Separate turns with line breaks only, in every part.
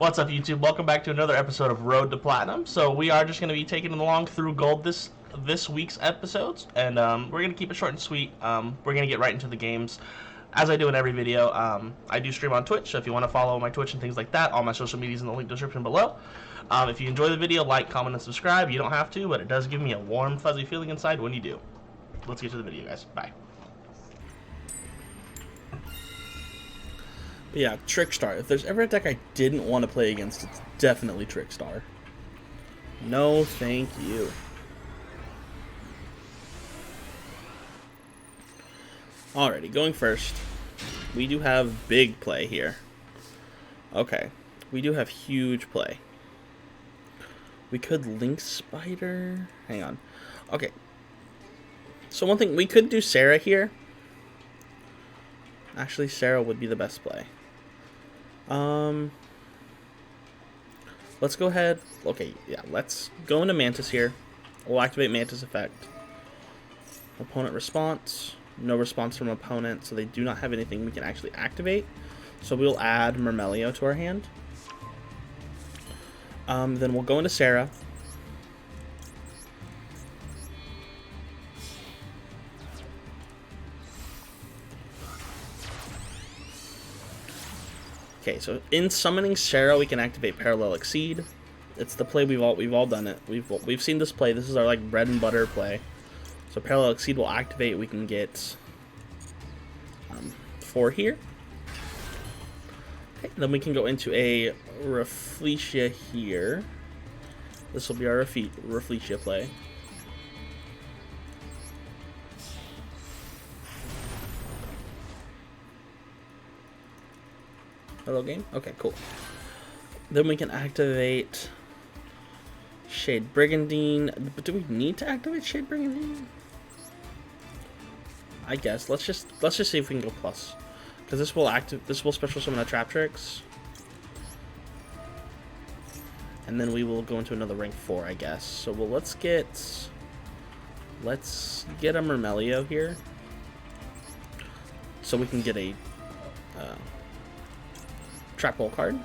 What's up, YouTube? Welcome back to another episode of Road to Platinum. So we are just going to be taking it along through gold this week's episodes, and we're going to keep it short and sweet. We're going to get right into the games, as I do in every video. I do stream on Twitch, so if you want to follow my Twitch and things like that, all my social medias in the link description below. If you enjoy the video, like, comment, and subscribe. You don't have to, but it does give me a warm, fuzzy feeling inside when you do. Let's get to the video, guys. Bye.
But yeah, Trickstar. If there's ever a deck I didn't want to play against, it's definitely Trickstar. No, thank you. Alrighty, going first. We do have big play here. Okay, we do have huge play. We could Link Spider. Hang on. Okay. So one thing, we could do Sarah here. Actually, Sarah would be the best play. Let's go ahead. Okay, yeah, let's go into Mantis here. We'll activate Mantis effect. Opponent response. No response from opponent, so they do not have anything we can actually activate. So we'll add Mermelio to our hand. Then we'll go into Sarah. Okay, so in summoning Sarah, we can activate Parallel Exceed. It's the play we've all done it. We've seen this play. This is our like bread and butter play. So Parallel Exceed will activate. We can get 4 here. Okay, then we can go into a Rafflesia here. This will be our Rafflesia play. Hello, game? Okay, cool. Then we can activate Shade Brigandine. But do we need to activate Shade Brigandine? I guess. Let's just see if we can go plus. Because this will special summon a Traptrix. And then we will go into another rank 4, I guess. So let's get a Mermelio here. So we can get a Trap Hole card.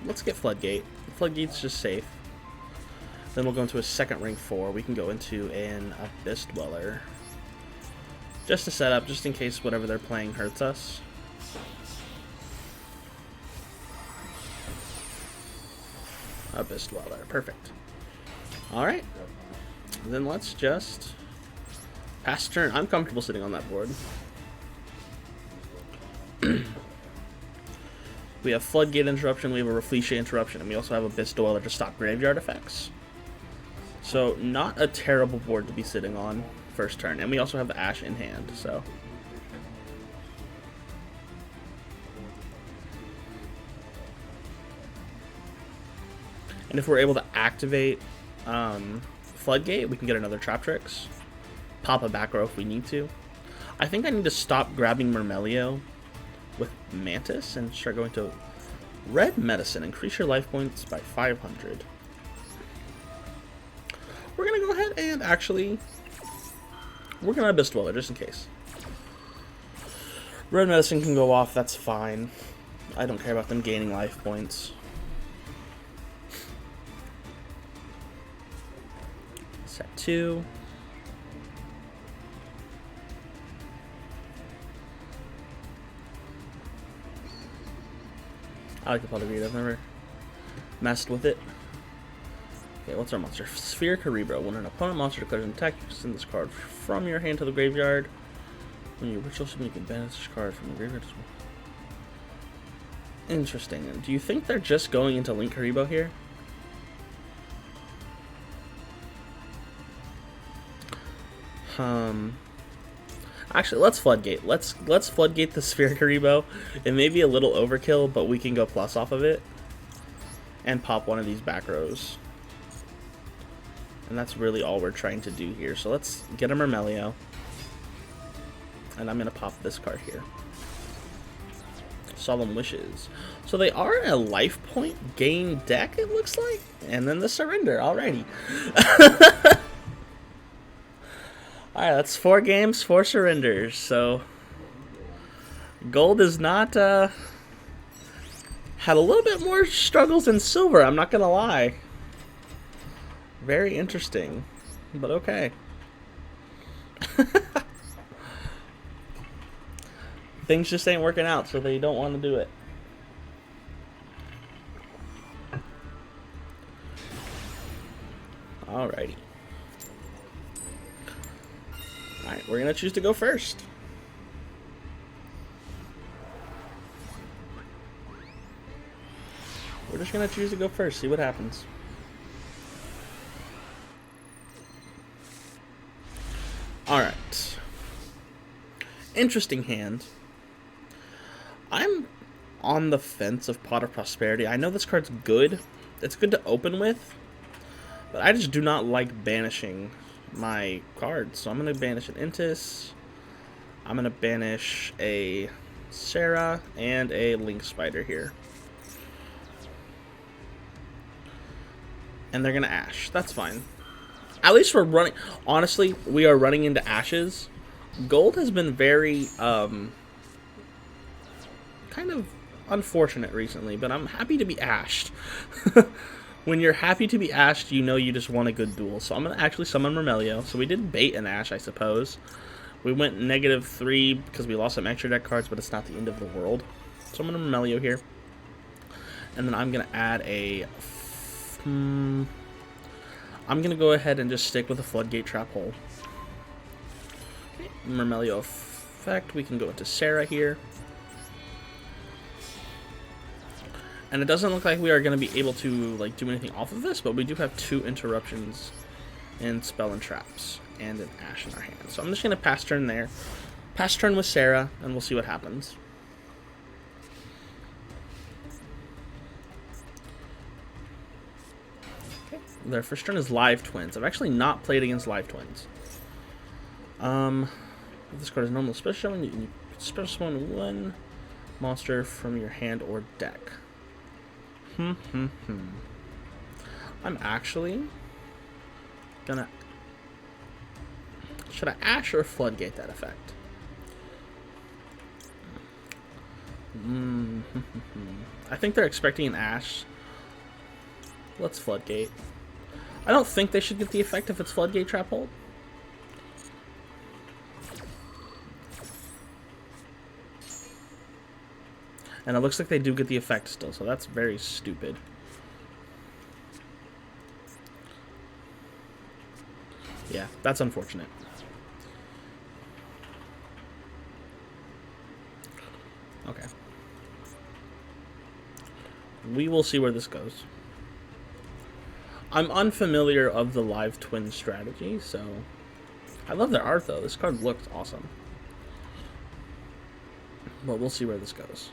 Let's get Floodgate. Floodgate's just safe. Then we'll go into a second rank 4. We can go into an Abyss Dweller. Just to set up, just in case whatever they're playing hurts us. Abyss Dweller. Perfect. Alright. Then let's just pass turn. I'm comfortable sitting on that board. We have Floodgate Interruption, we have a Rafflesia Interruption, and we also have Abyss Dweller to stop graveyard effects. So, not a terrible board to be sitting on first turn. And we also have Ash in hand, so. And if we're able to activate Floodgate, we can get another Traptrix. Pop a back row if we need to. I think I need to stop grabbing Mermelio with Mantis and start going to Red Medicine. Increase your life points by 500. We're going to go ahead and actually, we're going to Abyss Dweller just in case. Red Medicine can go off, that's fine. I don't care about them gaining life points. Set 2. I like the Polygrade, I've never messed with it. Okay, what's our monster? Sphere Cerebro. When an opponent monster declares an attack, you can send this card from your hand to the graveyard. When you ritual summon, you can banish this card from the graveyard as well. Interesting. Do you think they're just going into Link Cerebro here? Actually, let's Floodgate. Let's Floodgate the Sphere Cerebro. It may be a little overkill, but we can go plus off of it. And pop one of these back rows. And that's really all we're trying to do here. So let's get a Mermelio. And I'm going to pop this card here. Solemn Wishes. So they are a life point gain deck, it looks like. And then the Surrender. Alrighty. Alright, that's 4 games, 4 surrenders. So gold is not Had a little bit more struggles in silver, I'm not gonna lie. Very interesting, but okay. Things just ain't working out, so they don't want to do it. Alrighty. Alright, we're gonna choose to go first. We're just gonna choose to go first, see what happens. Alright. Interesting hand. I'm on the fence of Pot of Prosperity. I know this card's good. It's good to open with. But I just do not like banishing my cards. So I'm going to banish an Intis. I'm going to banish a Sarah and a Link Spider here. And they're going to Ash. That's fine. At least we're running... Honestly, we are running into Ashes. Gold has been very... kind of unfortunate recently, but I'm happy to be ashed. When you're happy to be ashed, you know you just want a good duel. So I'm going to actually summon Mermelio. So we did bait an Ash, I suppose. We went -3 because we lost some extra deck cards, but it's not the end of the world. So I'm going to Mermelio here. And then I'm going to add a... I'm going to go ahead and just stick with a Floodgate Trap Hole. Okay. Mermelio effect. We can go into Sarah here. And it doesn't look like we are going to be able to like do anything off of this, but we do have 2 interruptions in Spell and Traps and an Ash in our hand. So I'm just going to pass turn there. Pass turn with Sarah, and we'll see what happens. Okay. Their first turn is Live Twins. I've actually not played against Live Twins. If this card is normal special summon, you can special summon 1 monster from your hand or deck. I'm actually gonna... Should I Ash or Floodgate that effect? I think they're expecting an Ash. Let's Floodgate. I don't think they should get the effect if it's Floodgate Trap Hold. And it looks like they do get the effect still, so that's very stupid. Yeah, that's unfortunate. Okay. We will see where this goes. I'm unfamiliar of the Live Twin strategy, so... I love their art, though. This card looks awesome. But we'll see where this goes.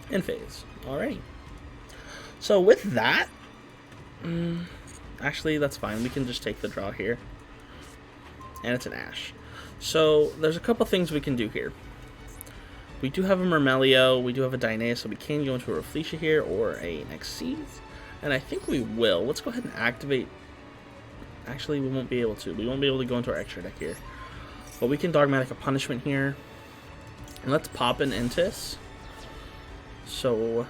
In phase. Alrighty. So with that, actually that's fine. We can just take the draw here. And it's an Ash. So there's a couple things we can do here. We do have a Mermelio, we do have a Dynea, so we can go into a Rafflesia here or a Nexeez. And I think we will. Let's go ahead and activate. Actually, we won't be able to. We won't be able to go into our extra deck here. But we can Dogmatic a Punishment here. And let's pop an Intis. So,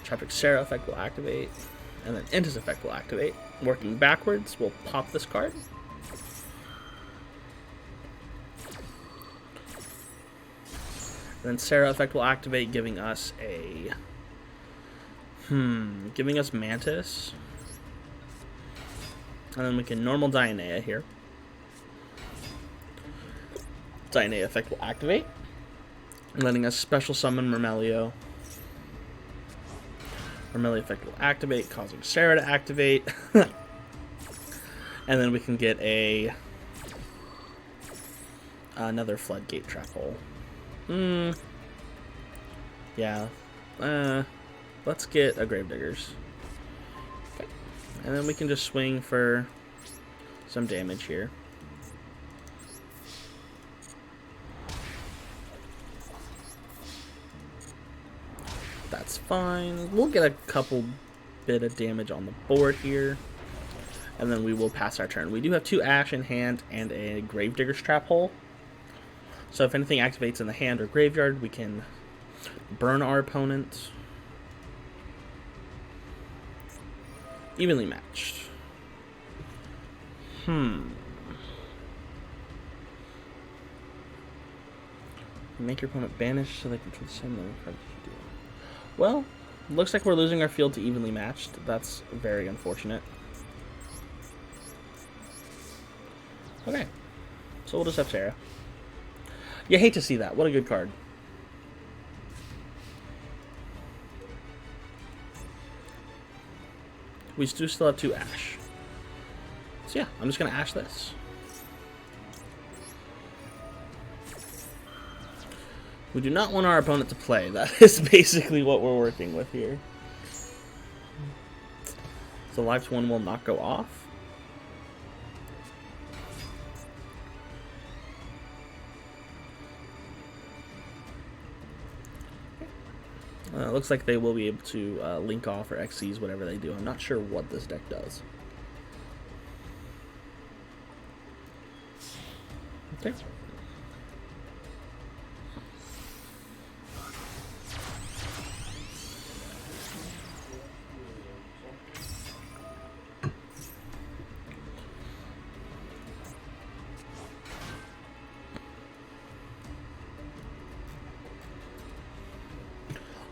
Traffic Sarah effect will activate, and then Intis effect will activate. Working backwards, we'll pop this card. And then Sarah effect will activate, giving us a... giving us Mantis. And then we can normal Dynea here. Dynea effect will activate, letting us special summon Mermelio. Mermelio effect will activate, causing Sarah to activate. And then we can get another Floodgate Trap Hole. Yeah. Let's get a Gravediggers. Okay. And then we can just swing for some damage here. That's fine. We'll get a couple bit of damage on the board here. and then we will pass our turn. We do have 2 Ash in hand and a Gravedigger's Trap Hole. So if anything activates in the hand or graveyard, we can burn our opponent. Evenly matched. Make your opponent banish so they control the same number of cards you do. Well, looks like we're losing our field to evenly matched. That's very unfortunate. Okay. So we'll just have Terra. You hate to see that. What a good card. We do still have 2 Ash. So yeah, I'm just going to Ash this. We do not want our opponent to play. That is basically what we're working with here. So Life's 1 will not go off. It looks like they will be able to link off or XCs, whatever they do. I'm not sure what this deck does. Okay.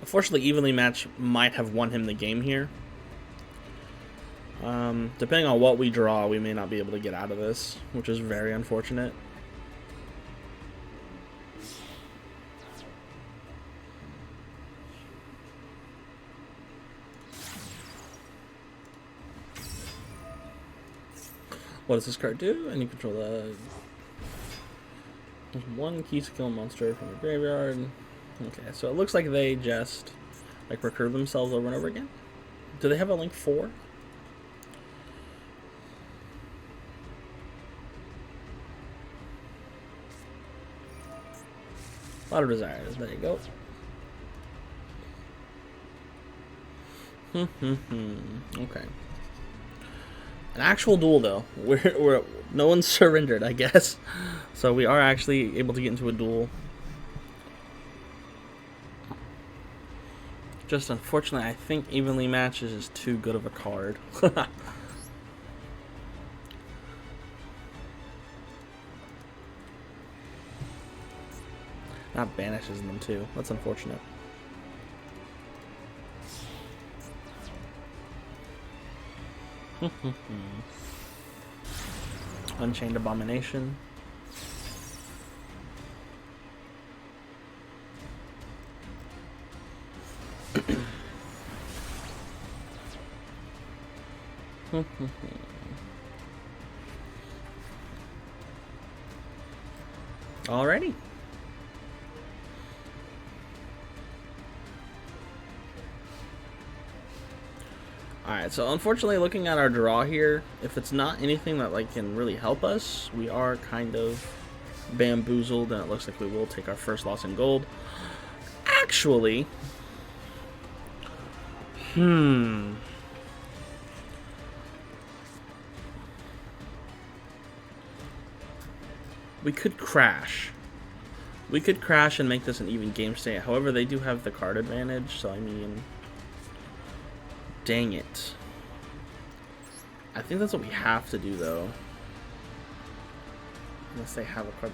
Unfortunately, evenly match might have won him the game here. Depending on what we draw, we may not be able to get out of this, which is very unfortunate. What does this card do? And you control the... There's 1 key to kill a monster from your graveyard. Okay, so it looks like they just, like, recur themselves over and over again. Do they have a link 4? A lot of desires. There you go. Okay. An actual duel, though. We're no one's surrendered, I guess. So we are actually able to get into a duel. Just unfortunately, I think evenly matches is too good of a card. That banishes them too. That's unfortunate. Unchained Abomination. Alrighty. Alright, so unfortunately looking at our draw here, if it's not anything that like can really help us, we are kind of bamboozled, and it looks like we will take our first loss in gold. Actually, we could crash. We could crash and make this an even game state. However, they do have the card advantage, so I mean, dang it. I think that's what we have to do, though. Unless they have a card.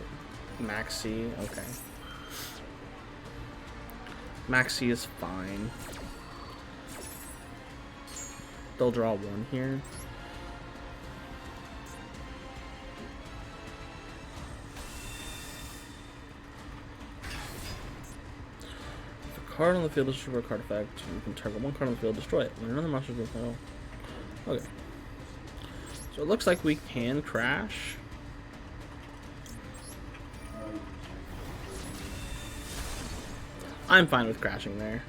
Maxi, okay. Maxi is fine. They'll draw 1 here. Card on the field, destroy a card effect. You can target 1 card on the field, destroy it. When another monster is no. Okay. So it looks like we can crash. I'm fine with crashing there.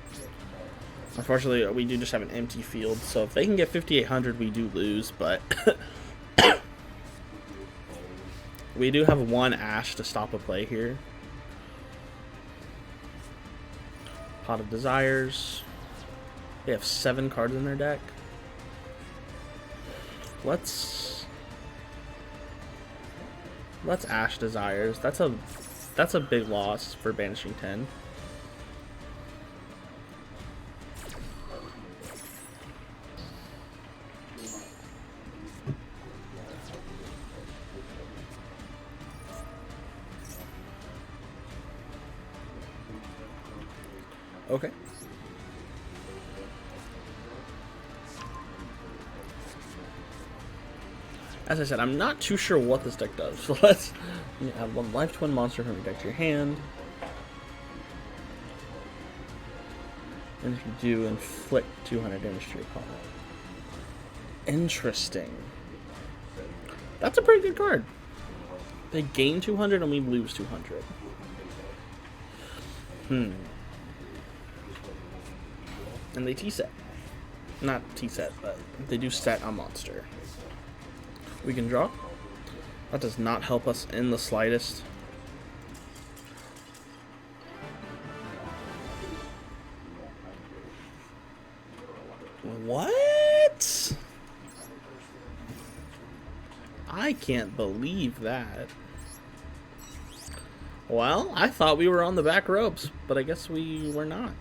Unfortunately, we do just have an empty field, so if they can get 5,800, we do lose, but we do have 1 Ash to stop a play here. Pot of Desires. They have 7 cards in their deck. Let's Ash Desires. That's a big loss for banishing 10. Okay. As I said, I'm not too sure what this deck does. So let's add one life twin monster from your deck to your hand. And if you do, inflict 200 damage to your opponent. Interesting. That's a pretty good card. They gain 200 and we lose 200. And they T-set. Not T-set, but they do set a monster. We can draw. That does not help us in the slightest. What? I can't believe that. Well, I thought we were on the back ropes, but I guess we were not.